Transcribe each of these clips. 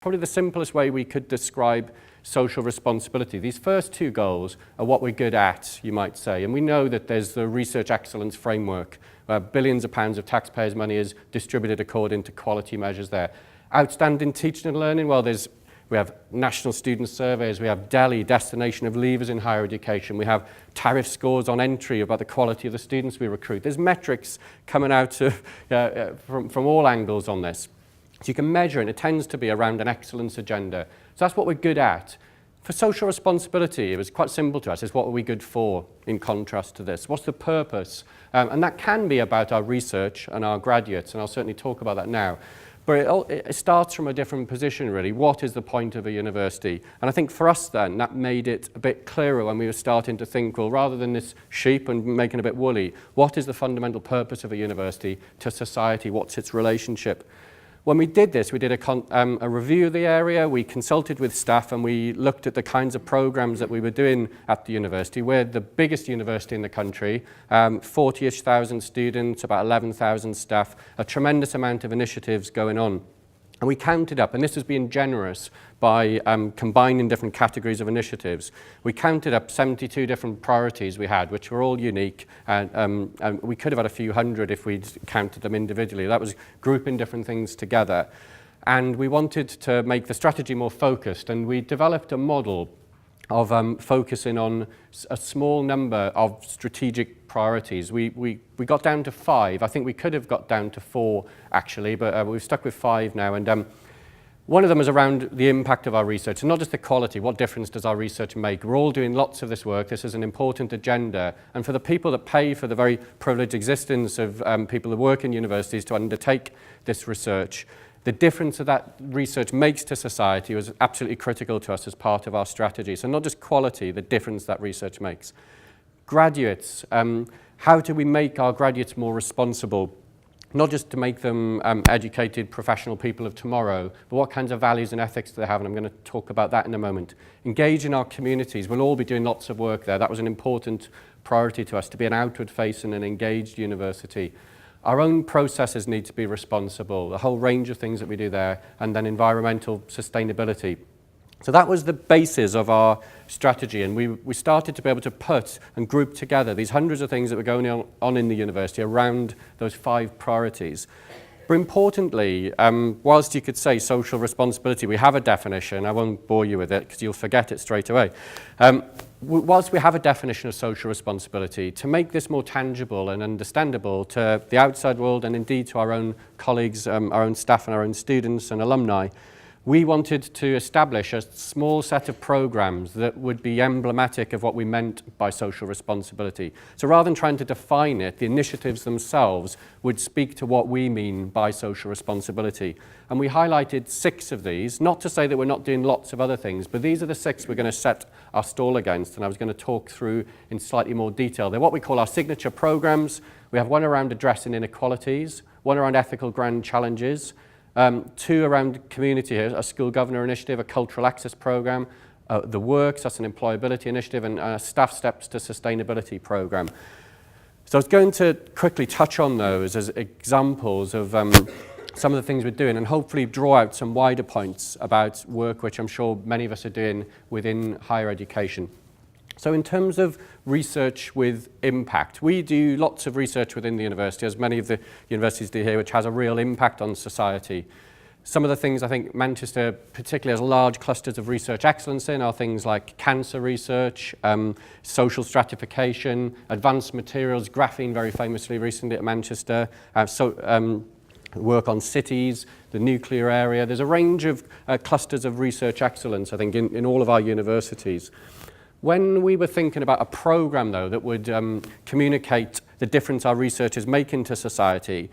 Probably the simplest way we could describe social responsibility. These first two goals are what we're good at, you might say. And we know that there's the research excellence framework, where billions of pounds of taxpayers' money is distributed according to quality measures there. Outstanding teaching and learning, well, we have national student surveys, we have Delhi, destination of leavers in higher education, we have tariff scores on entry about the quality of the students we recruit. There's metrics coming out of, from all angles on this. So you can measure, and it tends to be around an excellence agenda. So that's what we're good at. For social responsibility, it was quite simple to us. It's what are we good for, in contrast to this? What's the purpose? And that can be about our research and our graduates, and I'll certainly talk about that now. But it starts from a different position, really. What is the point of a university? And I think for us then, that made it a bit clearer when we were starting to think, well, rather than this sheep and making it a bit woolly, what is the fundamental purpose of a university to society? What's its relationship? When we did this, we did a review of the area, we consulted with staff, and we looked at the kinds of programs that we were doing at the university. We're the biggest university in the country, 40-ish thousand students, about 11,000 staff, a tremendous amount of initiatives going on. And we counted up, and this has been generous by combining different categories of initiatives. We counted up 72 different priorities we had, which were all unique, and we could have had a few hundred if we'd counted them individually. That was grouping different things together. And we wanted to make the strategy more focused, and we developed a model of focusing on a small number of strategic priorities. We got down to 5. I think we could have got down to 4, actually, but we've stuck with 5 now. And one of them is around the impact of our research, and not just the quality. What difference does our research make? We're all doing lots of this work. This is an important agenda. And for the people that pay for the very privileged existence of people who work in universities to undertake this research, the difference that that research makes to society was absolutely critical to us as part of our strategy. So not just quality, the difference that research makes. Graduates, how do we make our graduates more responsible? Not just to make them educated professional people of tomorrow, but what kinds of values and ethics do they have? And I'm going to talk about that in a moment. Engage in our communities. We'll all be doing lots of work there. That was an important priority to us, to be an outward-facing and engaged university. Our own processes need to be responsible, a whole range of things that we do there, and then environmental sustainability. So that was the basis of our strategy, and we started to be able to put and group together these hundreds of things that were going on in the university around those 5 priorities. But importantly, whilst you could say social responsibility, we have a definition. I won't bore you with it because you'll forget it straight away. Whilst we have a definition of social responsibility, to make this more tangible and understandable to the outside world and indeed to our own colleagues, our own staff and our own students and alumni, we wanted to establish a small set of programs that would be emblematic of what we meant by social responsibility. So rather than trying to define it, the initiatives themselves would speak to what we mean by social responsibility. And we highlighted 6 of these, not to say that we're not doing lots of other things, but these are the 6 we're going to set our stall against, and I was going to talk through in slightly more detail. They're what we call our signature programs. We have one around addressing inequalities, one around ethical grand challenges, 2 around community, a school governor initiative, a cultural access program, the Works, that's an employability initiative, and a staff steps to sustainability program. So I was going to quickly touch on those as examples of some of the things we're doing, and hopefully draw out some wider points about work which I'm sure many of us are doing within higher education. So in terms of research with impact, we do lots of research within the university, as many of the universities do here, which has a real impact on society. Some of the things I think Manchester particularly has large clusters of research excellence in are things like cancer research, social stratification, advanced materials, graphene very famously recently at Manchester, work on cities, the nuclear area. There's a range of clusters of research excellence, I think, in all of our universities. When we were thinking about a program, though, that would communicate the difference our research is making to society,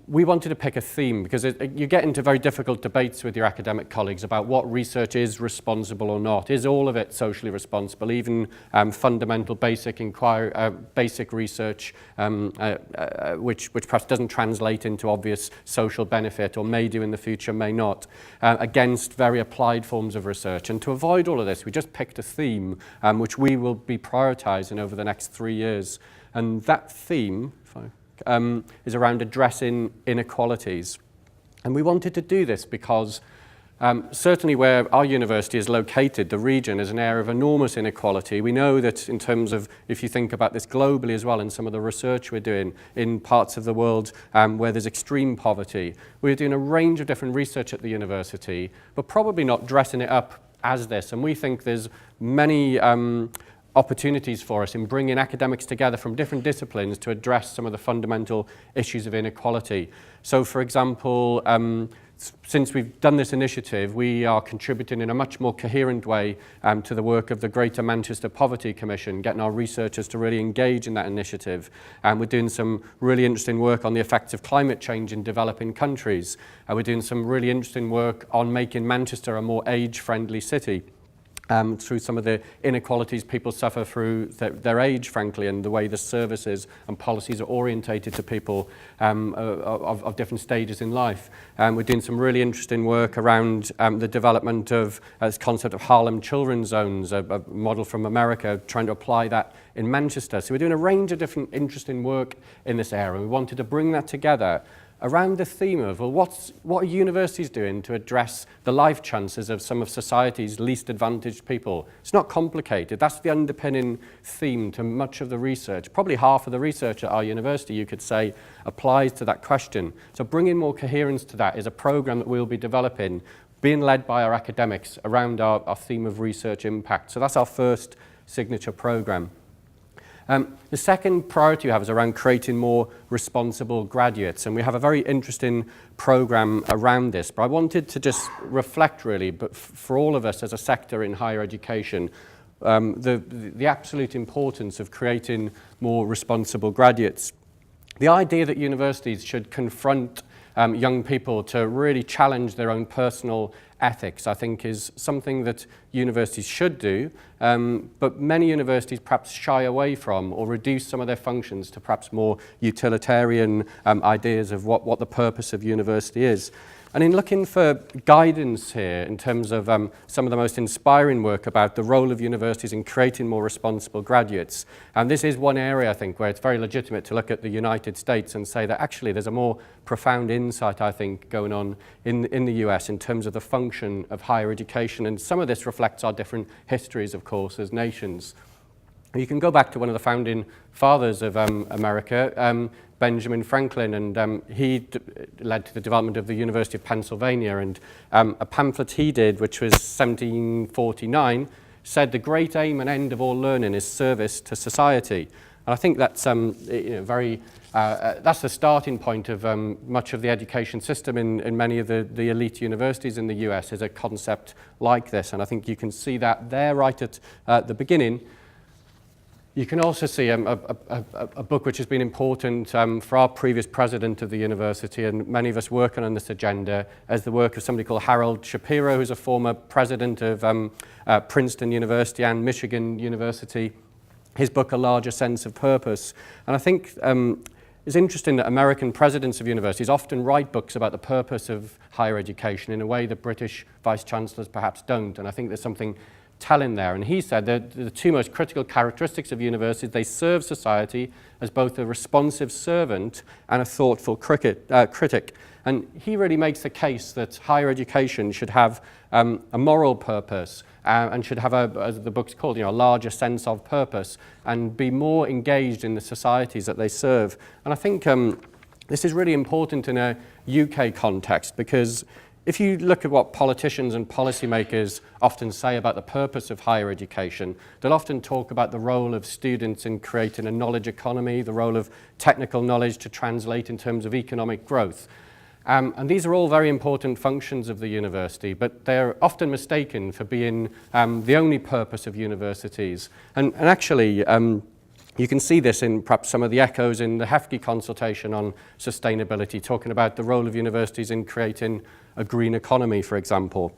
we wanted to pick a theme because you get into very difficult debates with your academic colleagues about what research is responsible or not. Is all of it socially responsible, even fundamental basic research, which perhaps doesn't translate into obvious social benefit or may do in the future, may not, against very applied forms of research. And to avoid all of this, we just picked a theme which we will be prioritizing over the next 3 years. And that theme, is around addressing inequalities. And we wanted to do this because Certainly where our university is located, the region is an area of enormous inequality. We know that in terms of, if you think about this globally as well, in some of the research we're doing in parts of the world where there's extreme poverty, we're doing a range of different research at the university, but probably not dressing it up as this. And we think there's many opportunities for us in bringing academics together from different disciplines to address some of the fundamental issues of inequality. So, for example, since we've done this initiative, we are contributing in a much more coherent way to the work of the Greater Manchester Poverty Commission, getting our researchers to really engage in that initiative. We're doing some really interesting work on the effects of climate change in developing countries. We're doing some really interesting work on making Manchester a more age-friendly city. Through some of the inequalities people suffer through their age, frankly, and the way the services and policies are orientated to people of different stages in life. We're doing some really interesting work around the development of this concept of Harlem Children's Zones, a model from America, trying to apply that in Manchester. So we're doing a range of different interesting work in this area. We wanted to bring that together around the theme of, well, what are universities doing to address the life chances of some of society's least advantaged people? It's not complicated. That's the underpinning theme to much of the research. Probably half of the research at our university, you could say, applies to that question. So bringing more coherence to that is a program that we'll be developing, being led by our academics around our theme of research impact. So that's our first signature program. The second priority we have is around creating more responsible graduates, and we have a very interesting program around this. But I wanted to just reflect really, but for all of us as a sector in higher education, the absolute importance of creating more responsible graduates. The idea that universities should confront young people to really challenge their own personal ethics, I think, is something that universities should do, but many universities perhaps shy away from or reduce some of their functions to perhaps more utilitarian ideas of what the purpose of university is. And in looking for guidance here in terms of some of the most inspiring work about the role of universities in creating more responsible graduates, and this is one area, I think, where it's very legitimate to look at the United States and say that actually there's a more profound insight, I think, going on in the US in terms of the function of higher education. And some of this reflects our different histories, of course, as nations. You can go back to one of the founding fathers of America, Benjamin Franklin, and he led to the development of the University of Pennsylvania, and a pamphlet he did, which was 1749, said the great aim and end of all learning is service to society. And I think that's that's the starting point of much of the education system in many of the elite universities in the US, is a concept like this, and I think you can see that there right at the beginning. You can also see a book which has been important for our previous president of the university, and many of us working on this agenda, as the work of somebody called Harold Shapiro, who's a former president of Princeton University and Michigan University. His book, A Larger Sense of Purpose. And I think it's interesting that American presidents of universities often write books about the purpose of higher education in a way that British vice-chancellors perhaps don't. And I think there's something telling there. And he said that the two most critical characteristics of universities: they serve society as both a responsive servant and a thoughtful critic. And he really makes the case that higher education should have a moral purpose and should have, as the book's called, a larger sense of purpose, and be more engaged in the societies that they serve. And I think this is really important in a UK context, because if you look at what politicians and policymakers often say about the purpose of higher education, they'll often talk about the role of students in creating a knowledge economy, the role of technical knowledge to translate in terms of economic growth. And these are all very important functions of the university, but they're often mistaken for being the only purpose of universities. And actually, you can see this in perhaps some of the echoes in the Hefke consultation on sustainability, talking about the role of universities in creating a green economy, for example.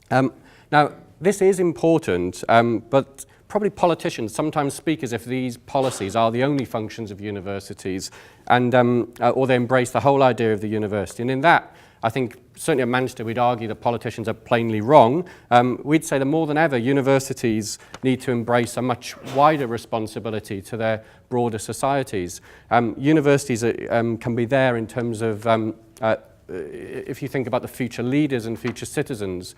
Now, this is important, but probably politicians sometimes speak as if these policies are the only functions of universities, and or they embrace the whole idea of the university. And in that, I think certainly at Manchester we'd argue that politicians are plainly wrong. We'd say that more than ever universities need to embrace a much wider responsibility to their broader societies. Universities can be there in terms of if you think about the future leaders and future citizens,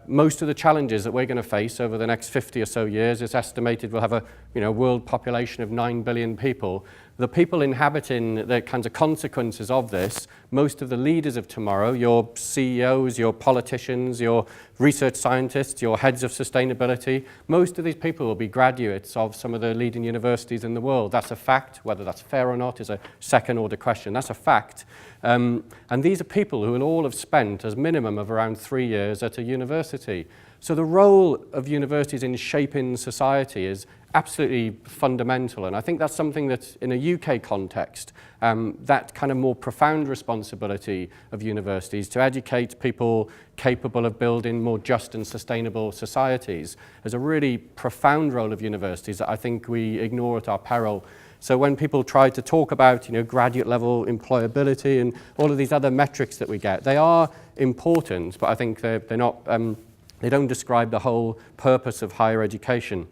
most of the challenges that we're going to face over the next 50 or so years, it's estimated we'll have a world population of 9 billion people. The people inhabiting the kinds of consequences of this, most of the leaders of tomorrow, your CEOs, your politicians, your research scientists, your heads of sustainability, most of these people will be graduates of some of the leading universities in the world. That's a fact. Whether that's fair or not is a second-order question. That's a fact. And these are people who will all have spent as minimum of around 3 years at a university. So the role of universities in shaping society is absolutely fundamental, and I think that's something that in a UK context, that kind of more profound responsibility of universities to educate people capable of building more just and sustainable societies is a really profound role of universities that I think we ignore at our peril. So when people try to talk about, graduate level employability and all of these other metrics that we get, they are important, but I think they're not, they don't describe the whole purpose of higher education.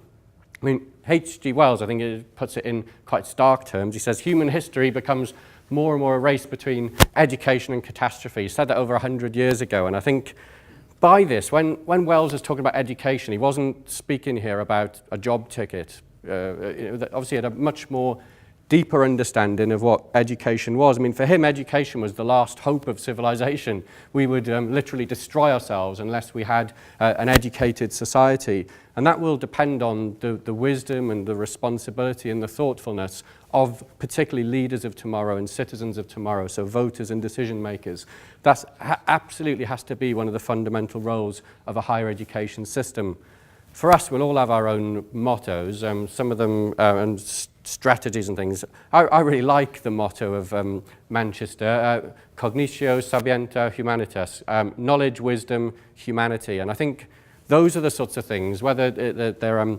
I mean, H.G. Wells, I think it puts it in quite stark terms. He says, human history becomes more and more a race between education and catastrophe. He said that over 100 years ago, and I think by this, when Wells was talking about education, he wasn't speaking here about a job ticket. Obviously, he had a much more deeper understanding of what education was. I mean, for him, education was the last hope of civilization. We would literally destroy ourselves unless we had an educated society. And that will depend on the wisdom and the responsibility and the thoughtfulness of particularly leaders of tomorrow and citizens of tomorrow, so voters and decision makers. That absolutely has to be one of the fundamental roles of a higher education system. For us, we'll all have our own mottos, some of them and strategies and things. I really like the motto of Manchester, Cognitio Sapientia Humanitas, knowledge, wisdom, humanity. And I think those are the sorts of things, whether they're,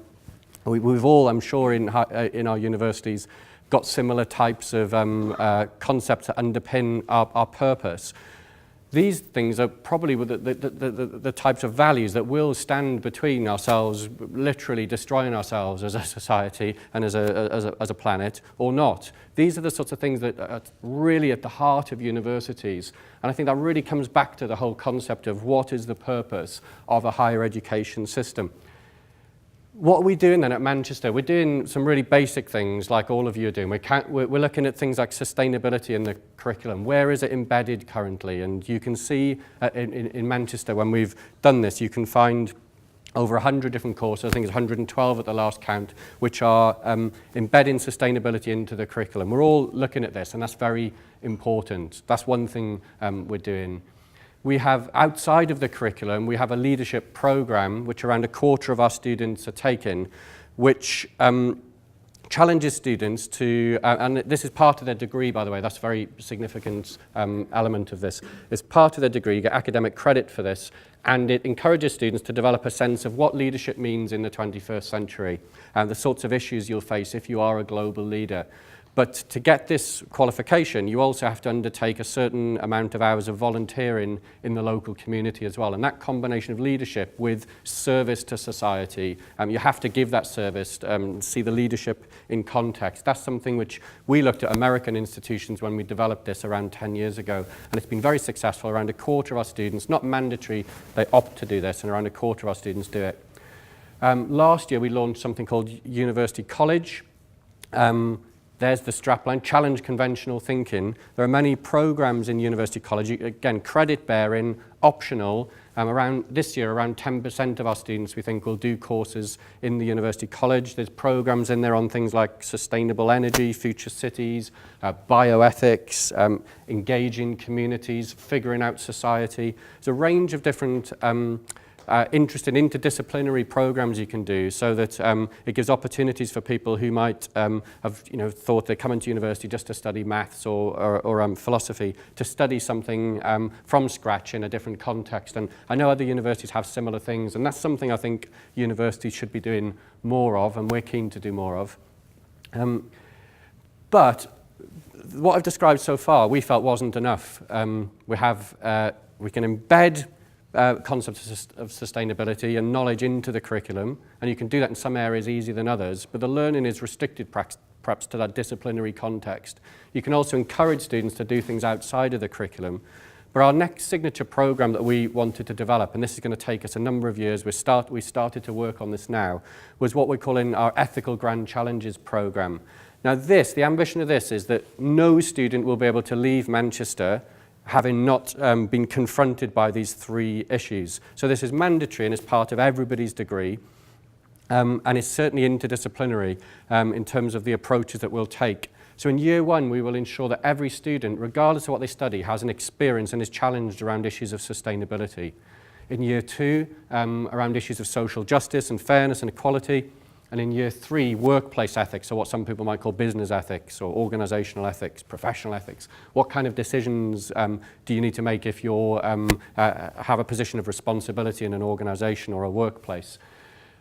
we've all, I'm sure, in our universities, got similar types of concepts that underpin our purpose. These things are probably the types of values that will stand between ourselves, literally destroying ourselves as a society and as a planet, or not. These are the sorts of things that are really at the heart of universities. And I think that really comes back to the whole concept of what is the purpose of a higher education system. What are we doing then at Manchester? We're doing some really basic things like all of you are doing. We're looking at things like sustainability in the curriculum. Where is it embedded currently? And you can see in Manchester, when we've done this, you can find over 100 different courses, I think it's 112 at the last count, which are embedding sustainability into the curriculum. We're all looking at this, and that's very important. That's one thing we're doing. We have, outside of the curriculum, we have a leadership program, which around a quarter of our students are taking, which challenges students to, and this is part of their degree, by the way, that's a very significant element of this. It's part of their degree, you get academic credit for this, and it encourages students to develop a sense of what leadership means in the 21st century, and the sorts of issues you'll face if you are a global leader. But to get this qualification, you also have to undertake a certain amount of hours of volunteering in the local community as well. And that combination of leadership with service to society, you have to give that service, see the leadership in context. That's something which we looked at American institutions when we developed this around 10 years ago. And it's been very successful. Around a quarter of our students, not mandatory, they opt to do this, and around a quarter of our students do it. Last year, we launched something called University College. There's the strapline, challenge conventional thinking. There are many programs in University College, again, credit bearing, optional. Around this year, around 10% of our students, we think, will do courses in the University College. There's programs in there on things like sustainable energy, future cities, bioethics, engaging communities, figuring out society. There's a range of different interesting interdisciplinary programs you can do, so that it gives opportunities for people who might have thought they're coming to university just to study maths or philosophy, to study something from scratch in a different context. And I know other universities have similar things, and that's something I think universities should be doing more of, and we're keen to do more of. But what I've described so far we felt wasn't enough. We can embed concepts of sustainability and knowledge into the curriculum, and you can do that in some areas easier than others, but the learning is restricted perhaps to that disciplinary context. You can also encourage students to do things outside of the curriculum, But our next signature program that we wanted to develop, and this is going to take us a number of years, we started to work on this now, was what we're calling our Ethical Grand Challenges program. Now the ambition of this is that no student will be able to leave Manchester having not been confronted by these 3 issues. So this is mandatory and is part of everybody's degree, and it's certainly interdisciplinary in terms of the approaches that we'll take. So in year 1, we will ensure that every student, regardless of what they study, has an experience and is challenged around issues of sustainability. In year 2, around issues of social justice and fairness and equality. And in year 3, workplace ethics, or what some people might call business ethics, or organizational ethics, professional ethics. What kind of decisions do you need to make if you have a position of responsibility in an organization or a workplace?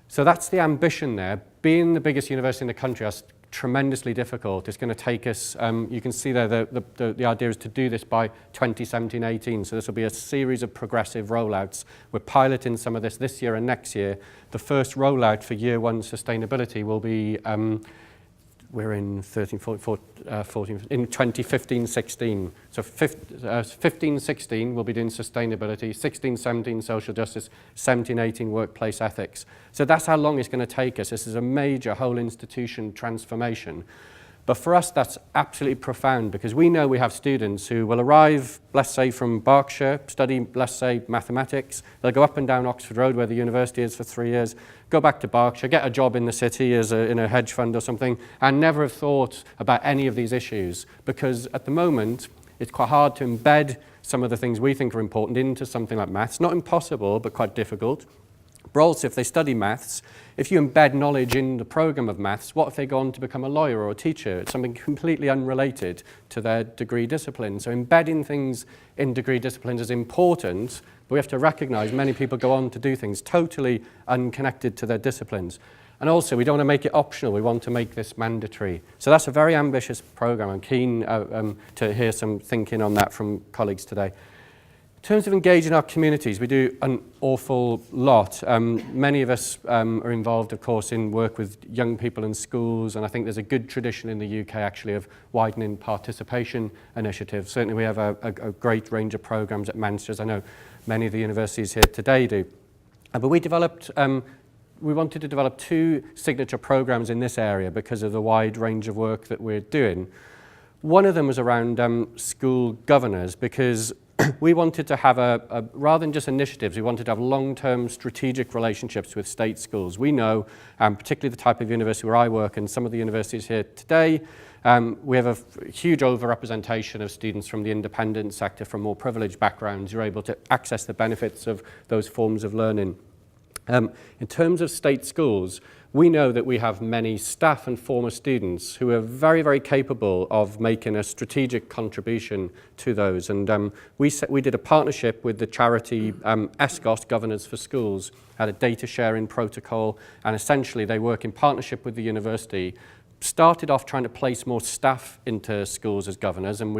So that's the ambition there. Being the biggest university in the country is tremendously difficult. It's going to take us, you can see there, the idea is to do this by 2017-18. So this will be a series of progressive rollouts. We're piloting some of this year and next year. The first rollout for year 1 sustainability will be, we're in 2015-16. So 15-16 we'll be doing sustainability, 16-17 social justice, 17-18 workplace ethics. So that's how long it's going to take us. This is a major whole institution transformation. But for us, that's absolutely profound, because we know we have students who will arrive, let's say, from Berkshire, study, let's say, mathematics. They'll go up and down Oxford Road, where the university is, for 3 years, go back to Berkshire, get a job in the city in a hedge fund or something, and never have thought about any of these issues. Because at the moment, it's quite hard to embed some of the things we think are important into something like maths. Not impossible, but quite difficult. But also, if they study maths, if you embed knowledge in the program of maths, what if they go on to become a lawyer or a teacher? It's something completely unrelated to their degree discipline. So embedding things in degree disciplines is important, but we have to recognize many people go on to do things totally unconnected to their disciplines. And also, we don't want to make it optional. We want to make this mandatory. So that's a very ambitious program. I'm keen to hear some thinking on that from colleagues today. In terms of engaging our communities, we do an awful lot. Many of us are involved, of course, in work with young people in schools, and I think there's a good tradition in the UK, actually, of widening participation initiatives. Certainly, we have a great range of programs at Manchester, as I know many of the universities here today do. But we wanted to develop 2 signature programs in this area because of the wide range of work that we're doing. One of them was around school governors, because we wanted to have rather than just initiatives, we wanted to have long-term strategic relationships with state schools. We know, particularly the type of university where I work and some of the universities here today, we have a huge overrepresentation of students from the independent sector, from more privileged backgrounds. You're able to access the benefits of those forms of learning. In terms of state schools, we know that we have many staff and former students who are very, very capable of making a strategic contribution to those. And we did a partnership with the charity ESCOS, Governors for Schools, had a data sharing protocol, and essentially they work in partnership with the university. Started off trying to place more staff into schools as governors, and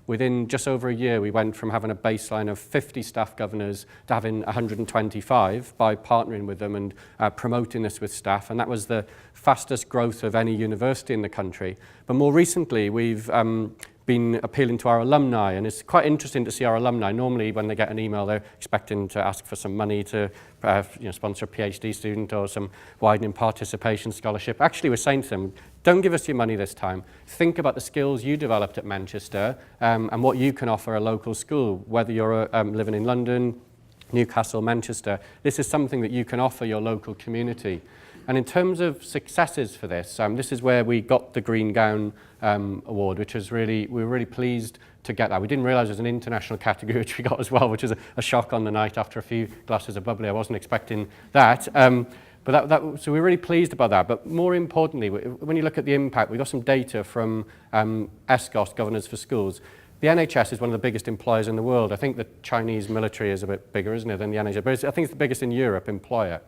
within just over a year, we went from having a baseline of 50 staff governors to having 125 by partnering with them and promoting this with staff, and that was the fastest growth of any university in the country. But more recently, we've been appealing to our alumni, and it's quite interesting to see our alumni. Normally, when they get an email, they're expecting to ask for some money to sponsor a PhD student or some widening participation scholarship. Actually, we're saying to them, don't give us your money this time. Think about the skills you developed at Manchester and what you can offer a local school, whether you're living in London, Newcastle, Manchester. This is something that you can offer your local community. And in terms of successes for this, this is where we got the Green Gown Award, which was we were really pleased to get that. We didn't realise there was an international category which we got as well, which was a shock on the night after a few glasses of bubbly. I wasn't expecting that. So we're really pleased about that. But more importantly, when you look at the impact, we got some data from ESCOS, Governors for Schools. The NHS is one of the biggest employers in the world. I think the Chinese military is a bit bigger, isn't it, than the NHS? But I think it's the biggest in Europe employer.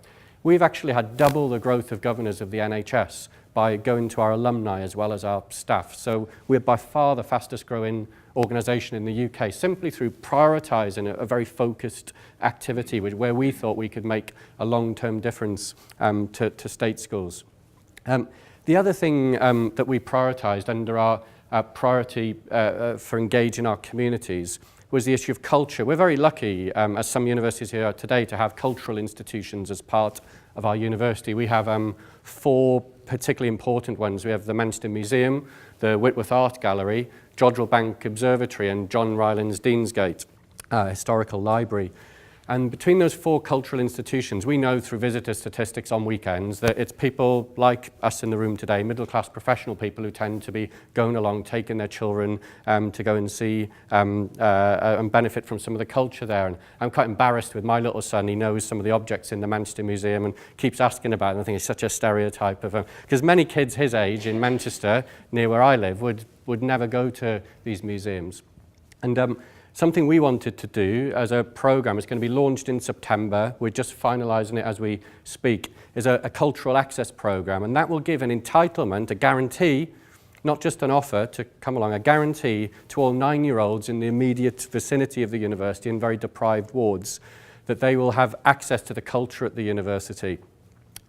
We've actually had double the growth of governors of the NHS by going to our alumni as well as our staff. So we're by far the fastest growing organisation in the UK, simply through prioritising a very focused activity where we thought we could make a long-term difference to state schools. The other thing that we prioritised under our priority for engaging our communities was the issue of culture. We're very lucky, as some universities here are today, to have cultural institutions as part of our university. We have 4 particularly important ones. We have the Manchester Museum, the Whitworth Art Gallery, Jodrell Bank Observatory, and John Rylands Deansgate Historical Library. And between those 4 cultural institutions, we know through visitor statistics on weekends that it's people like us in the room today, middle-class professional people who tend to be going along, taking their children to go and see and benefit from some of the culture there. And I'm quite embarrassed with my little son. He knows some of the objects in the Manchester Museum and keeps asking about them. I think it's such a stereotype of because many kids his age in Manchester, near where I live, would never go to these museums. And something we wanted to do as a program, it's going to be launched in September, we're just finalising it as we speak, is a cultural access program, and that will give an entitlement, a guarantee, not just an offer to come along, a guarantee to all 9-year-olds in the immediate vicinity of the university in very deprived wards, that they will have access to the culture at the university.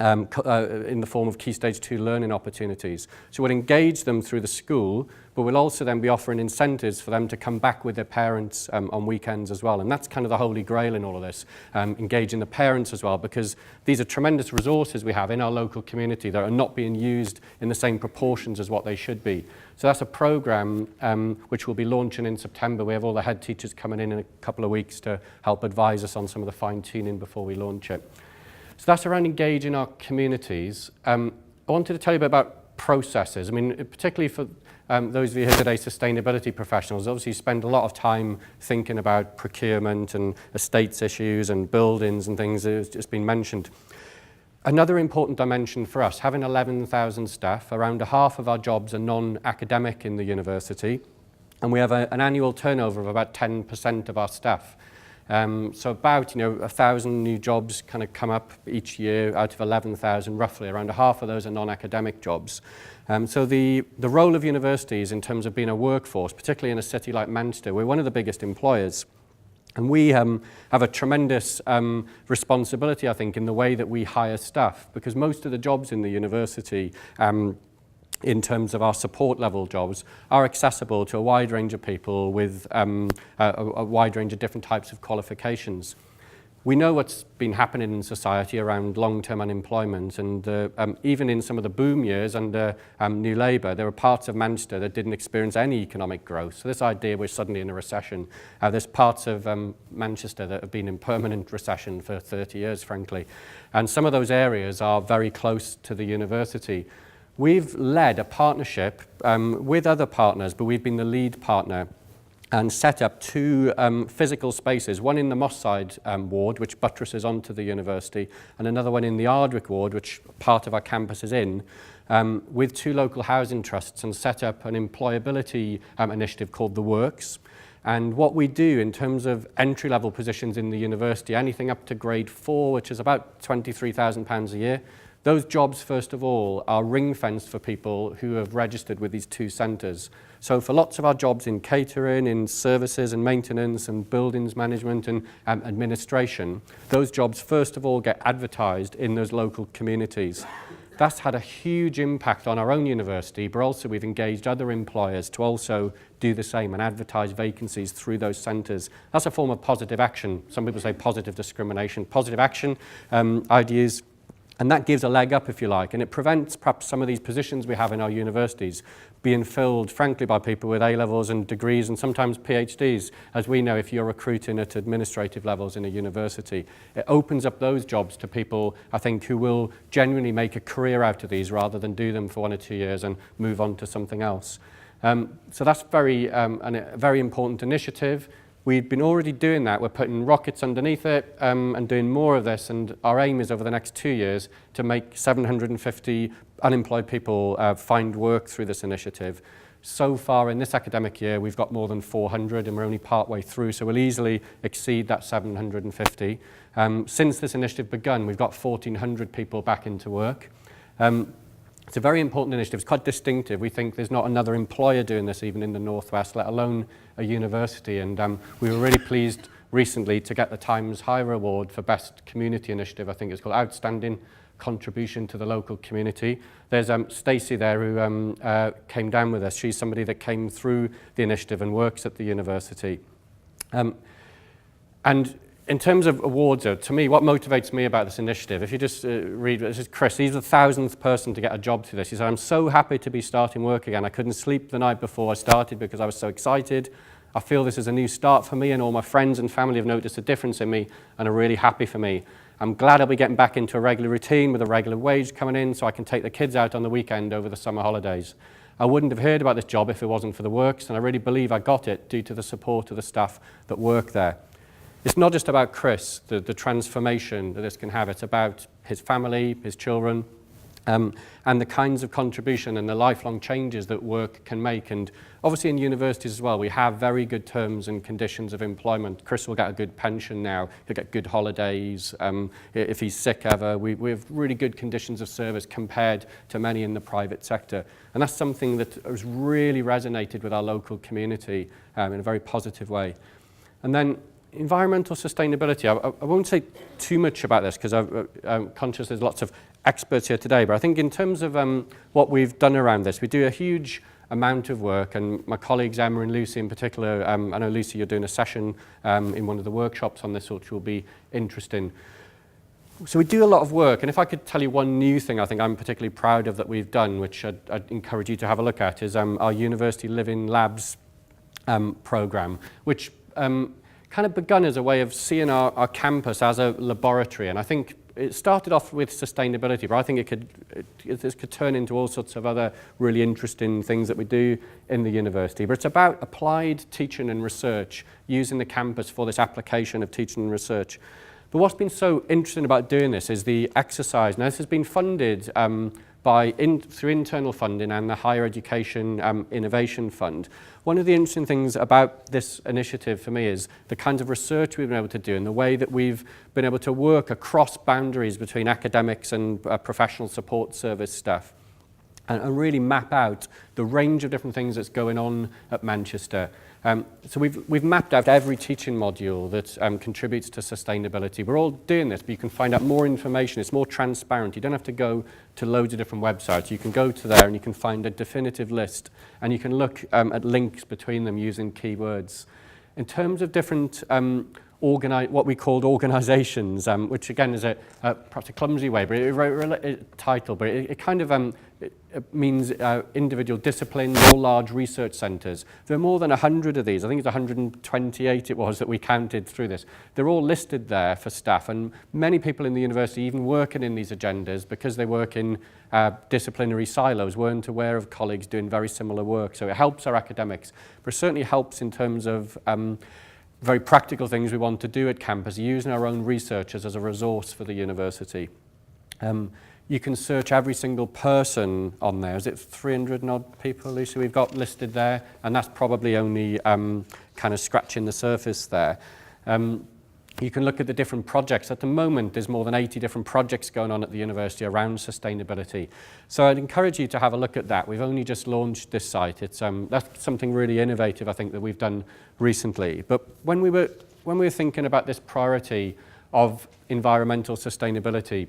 In the form of Key Stage 2 learning opportunities. So we'll engage them through the school, but we'll also then be offering incentives for them to come back with their parents on weekends as well. And that's kind of the holy grail in all of this, engaging the parents as well, because these are tremendous resources we have in our local community that are not being used in the same proportions as what they should be. So that's a program which we'll be launching in September. We have all the head teachers coming in a couple of weeks to help advise us on some of the fine-tuning before we launch it. So that's around engaging our communities. I wanted to tell you a bit about processes. I mean, particularly for those of you here today, sustainability professionals, obviously spend a lot of time thinking about procurement and estates issues and buildings and things that has just been mentioned. Another important dimension for us, having 11,000 staff, around half of our jobs are non-academic in the university, and we have an annual turnover of about 10% of our staff. So about 1,000 new jobs kind of come up each year out of 11,000, roughly. Around half of those are non-academic jobs. So the role of universities in terms of being a workforce, particularly in a city like Manchester, we're one of the biggest employers. And we have a tremendous responsibility, I think, in the way that we hire staff, because most of the jobs in the university in terms of our support level jobs, are accessible to a wide range of people with a wide range of different types of qualifications. We know what's been happening in society around long-term unemployment, and even in some of the boom years under New Labour, there were parts of Manchester that didn't experience any economic growth. So this idea we're suddenly in a recession, there's parts of Manchester that have been in permanent recession for 30 years, frankly. And some of those areas are very close to the university. We've led a partnership with other partners, but we've been the lead partner and set up 2 physical spaces, one in the Moss Side ward, which buttresses onto the university, and another one in the Ardwick ward, which part of our campus is in, with 2 local housing trusts, and set up an employability initiative called The Works. And what we do in terms of entry-level positions in the university, anything up to grade 4, which is about £23,000 a year, those jobs, first of all, are ring-fenced for people who have registered with these 2 centres. So for lots of our jobs in catering, in services and maintenance and buildings management and administration, those jobs, first of all, get advertised in those local communities. That's had a huge impact on our own university, but also we've engaged other employers to also do the same and advertise vacancies through those centres. That's a form of positive action. Some people say positive discrimination. Positive action ideas. And that gives a leg up, if you like, and it prevents perhaps some of these positions we have in our universities being filled, frankly, by people with A-levels and degrees and sometimes PhDs, as we know if you're recruiting at administrative levels in a university. It opens up those jobs to people, I think, who will genuinely make a career out of these rather than do them for 1 or 2 years and move on to something else. So that's a very important initiative. We've been already doing that. We're putting rockets underneath it and doing more of this. And our aim is over the next 2 years to make 750 unemployed people find work through this initiative. So far in this academic year, we've got more than 400 and we're only part way through. So we'll easily exceed that 750. Since this initiative begun, we've got 1,400 people back into work. It's a very important initiative. It's quite distinctive. We think there's not another employer doing this even in the Northwest, let alone a university. And we were really pleased recently to get the Times Higher Award for Best Community Initiative. I think it's called Outstanding contribution to the local community. There's Stacey there who came down with us. She's somebody that came through the initiative and works at the university. And in terms of awards, to me, what motivates me about this initiative, if you just read, this is Chris, he's the 1,000th person to get a job through this. He said, I'm so happy to be starting work again. I couldn't sleep the night before I started because I was so excited. I feel this is a new start for me, and all my friends and family have noticed a difference in me and are really happy for me. I'm glad I'll be getting back into a regular routine with a regular wage coming in so I can take the kids out on the weekend over the summer holidays. I wouldn't have heard about this job if it wasn't for the works, and I really believe I got it due to the support of the staff that work there. It's not just about Chris, the transformation that this can have. It's about his family, his children, and the kinds of contribution and the lifelong changes that work can make. And obviously in universities as well, we have very good terms and conditions of employment. Chris will get a good pension now. He'll get good holidays. If he's sick ever, we have really good conditions of service compared to many in the private sector. And that's something that has really resonated with our local community in a very positive way. And then environmental sustainability. I won't say too much about this because I'm conscious there's lots of experts here today, but I think in terms of what we've done around this, we do a huge amount of work, and my colleagues Emma and Lucy in particular, I know Lucy, you're doing a session in one of the workshops on this, which will be interesting. So we do a lot of work, and if I could tell you one new thing I think I'm particularly proud of that we've done, which I'd encourage you to have a look at, is our University Living Labs programme, which kind of begun as a way of seeing our campus as a laboratory. And I think it started off with sustainability, but I think this could turn into all sorts of other really interesting things that we do in the university. But it's about applied teaching and research, using the campus for this application of teaching and research. But what's been so interesting about doing this is the exercise. Now, this has been funded through internal funding and the Higher Education Innovation Fund. One of the interesting things about this initiative for me is the kinds of research we've been able to do and the way that we've been able to work across boundaries between academics and professional support service staff and really map out the range of different things that's going on at Manchester. So we've mapped out every teaching module that contributes to sustainability. We're all doing this, but you can find out more information. It's more transparent. You don't have to go to loads of different websites. You can go to there and you can find a definitive list, and you can look at links between them using keywords. In terms of different what we called organisations, which again is perhaps a clumsy way, but title, but it kind of it means individual disciplines or large research centres. There are more than 100 of these. I think it's 128 it was that we counted through this. They're all listed there for staff, and many people in the university, even working in these agendas, because they work in disciplinary silos, weren't aware of colleagues doing very similar work. So it helps our academics, but it certainly helps in terms of very practical things we want to do at campus, using our own researchers as a resource for the university. You can search every single person on there. Is it 300 and odd people, Lucy, we've got listed there? And that's probably only kind of scratching the surface there. You can look at the different projects. At the moment, there's more than 80 different projects going on at the university around sustainability. So I'd encourage you to have a look at that. We've only just launched this site. That's something really innovative, I think, that we've done recently. But when we were thinking about this priority of environmental sustainability,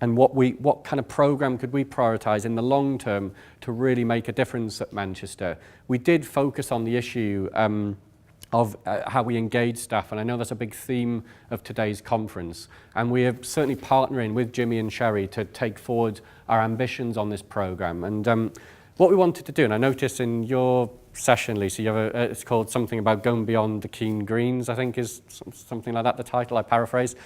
and what kind of program could we prioritise in the long term to really make a difference at Manchester, we did focus on the issue of how we engage staff, and I know that's a big theme of today's conference. And we are certainly partnering with Jimmy and Sherry to take forward our ambitions on this programme. And what we wanted to do, and I noticed in your session, Lisa, you have it's called something about going beyond the keen greens, I think is something like that, the title, I paraphrase.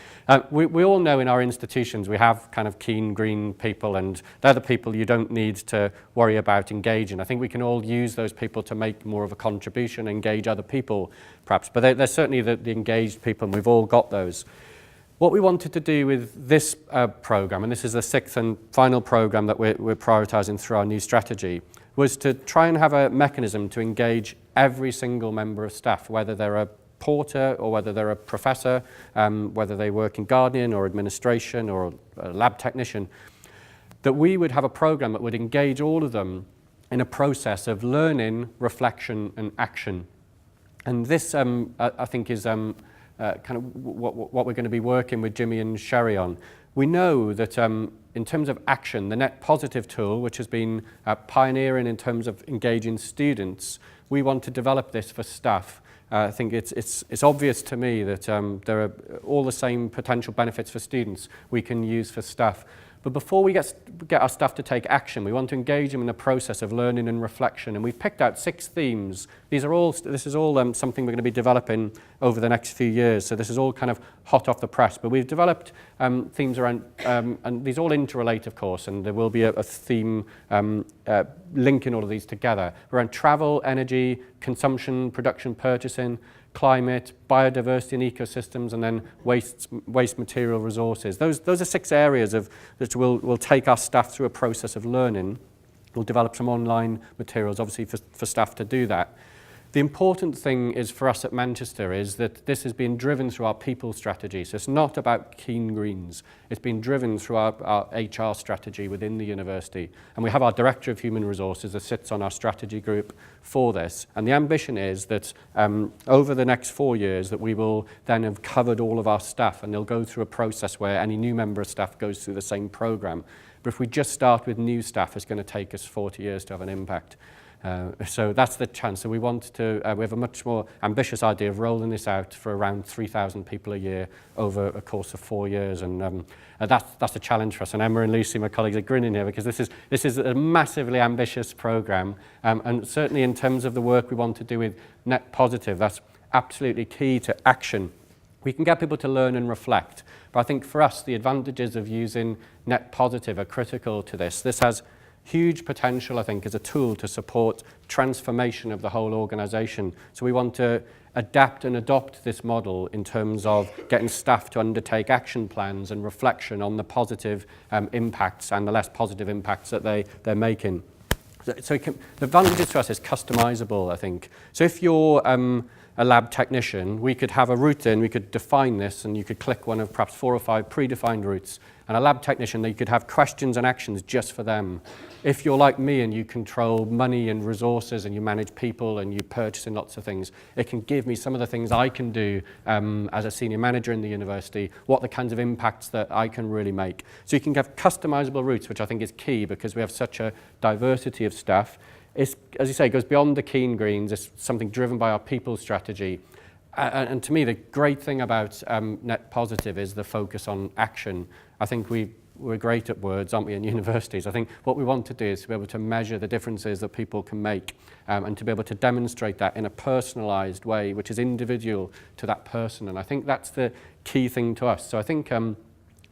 We all know in our institutions we have kind of keen green people, and they're the people you don't need to worry about engaging. I think we can all use those people to make more of a contribution, engage other people perhaps, but they're certainly the engaged people, and we've all got those. What we wanted to do with this programme, and this is the 6th and final programme that we're prioritising through our new strategy, was to try and have a mechanism to engage every single member of staff, whether they're a porter or whether they're a professor, whether they work in gardening or administration or a lab technician, that we would have a programme that would engage all of them in a process of learning, reflection and action. And this, I think, is kind of what we're going to be working with Jimmy and Sherry on. We know that in terms of action, the NETpositive tool, which has been pioneering in terms of engaging students, we want to develop this for staff. I think it's obvious to me that there are all the same potential benefits for students we can use for staff. But before we get our staff to take action, we want to engage them in the process of learning and reflection. And we've picked out 6 themes. This is all something we're going to be developing over the next few years. So this is all kind of hot off the press. But we've developed themes around, and these all interrelate, of course, and there will be a theme linking all of these together. Around travel, energy, consumption, production, purchasing, climate, biodiversity and ecosystems, and then waste material resources. Those are 6 areas that will take our staff through a process of learning. We'll develop some online materials, obviously, for staff to do that. The important thing is for us at Manchester is that this has been driven through our people strategy. So it's not about keen greens. It's been driven through our HR strategy within the university. And we have our Director of Human Resources that sits on our strategy group for this. And the ambition is that over the next 4 years that we will then have covered all of our staff, and they'll go through a process where any new member of staff goes through the same program. But if we just start with new staff, it's going to take us 40 years to have an impact. So that's the chance. So we want to, we have a much more ambitious idea of rolling this out for around 3,000 people a year over a course of 4 years. And that's a challenge for us. And Emma and Lucy, my colleagues, are grinning here because this is a massively ambitious program. And certainly in terms of the work we want to do with NETpositive, that's absolutely key to action. We can get people to learn and reflect. But I think for us, the advantages of using NETpositive are critical to this. This has huge potential, I think, as a tool to support transformation of the whole organisation. So we want to adapt and adopt this model in terms of getting staff to undertake action plans and reflection on the positive impacts and the less positive impacts that they're making. So the advantages to us is customisable, I think. So if you're a lab technician, we could have a route in, we could define this, and you could click one of perhaps 4 or 5 predefined routes. And a lab technician, you could have questions and actions just for them. If you're like me and you control money and resources and you manage people and you purchase in lots of things, it can give me some of the things I can do as a senior manager in the university, what the kinds of impacts that I can really make. So you can have customizable routes, which I think is key because we have such a diversity of staff. It's, as you say, it goes beyond the keen greens. It's something driven by our people strategy. And to me, the great thing about NETpositive is the focus on action. I think we're great at words, aren't we, in universities? I think what we want to do is to be able to measure the differences that people can make and to be able to demonstrate that in a personalised way, which is individual to that person. And I think that's the key thing to us. So I think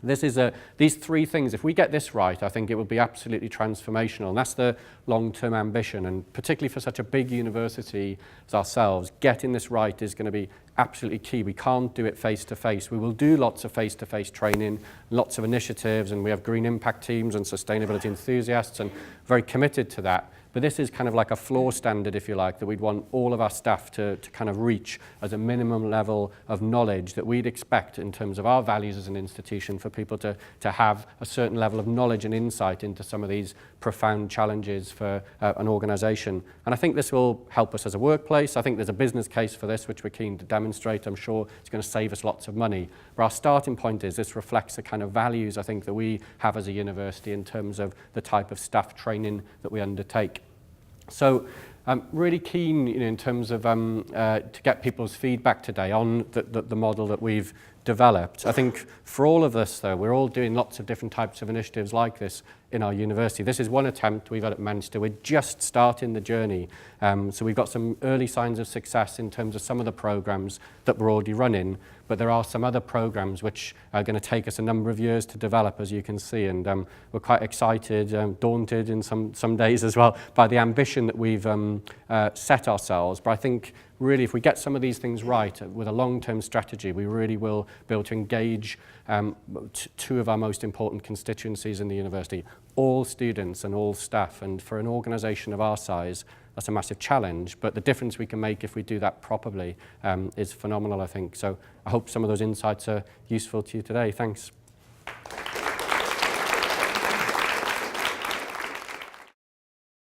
these 3 things, if we get this right, I think it will be absolutely transformational. And that's the long-term ambition. And particularly for such a big university as ourselves, getting this right is going to be absolutely key. We can't do it face-to-face. We will do lots of face-to-face training, lots of initiatives, and we have green impact teams and sustainability enthusiasts, and very committed to that. But this is kind of like a floor standard, if you like, that we'd want all of our staff to kind of reach as a minimum level of knowledge that we'd expect in terms of our values as an institution for people to have a certain level of knowledge and insight into some of these profound challenges for an organisation. And I think this will help us as a workplace. I think there's a business case for this, which we're keen to demonstrate. I'm sure it's going to save us lots of money. But our starting point is this reflects the kind of values, I think, that we have as a university in terms of the type of staff training that we undertake. So I'm really keen in terms of to get people's feedback today on the model that we've developed. I think for all of us, though, we're all doing lots of different types of initiatives like this in our university. This is one attempt we've had at Manchester. We're just starting the journey. So we've got some early signs of success in terms of some of the programs that we're already running, but there are some other programs which are going to take us a number of years to develop, as you can see, and we're quite excited, daunted in some days as well by the ambition that we've set ourselves. But I think really if we get some of these things right with a long-term strategy, we really will be able to engage 2 of our most important constituencies in the university, all students and all staff. And for an organisation of our size, that's a massive challenge, but the difference we can make if we do that properly is phenomenal, I think. So I hope some of those insights are useful to you today. Thanks.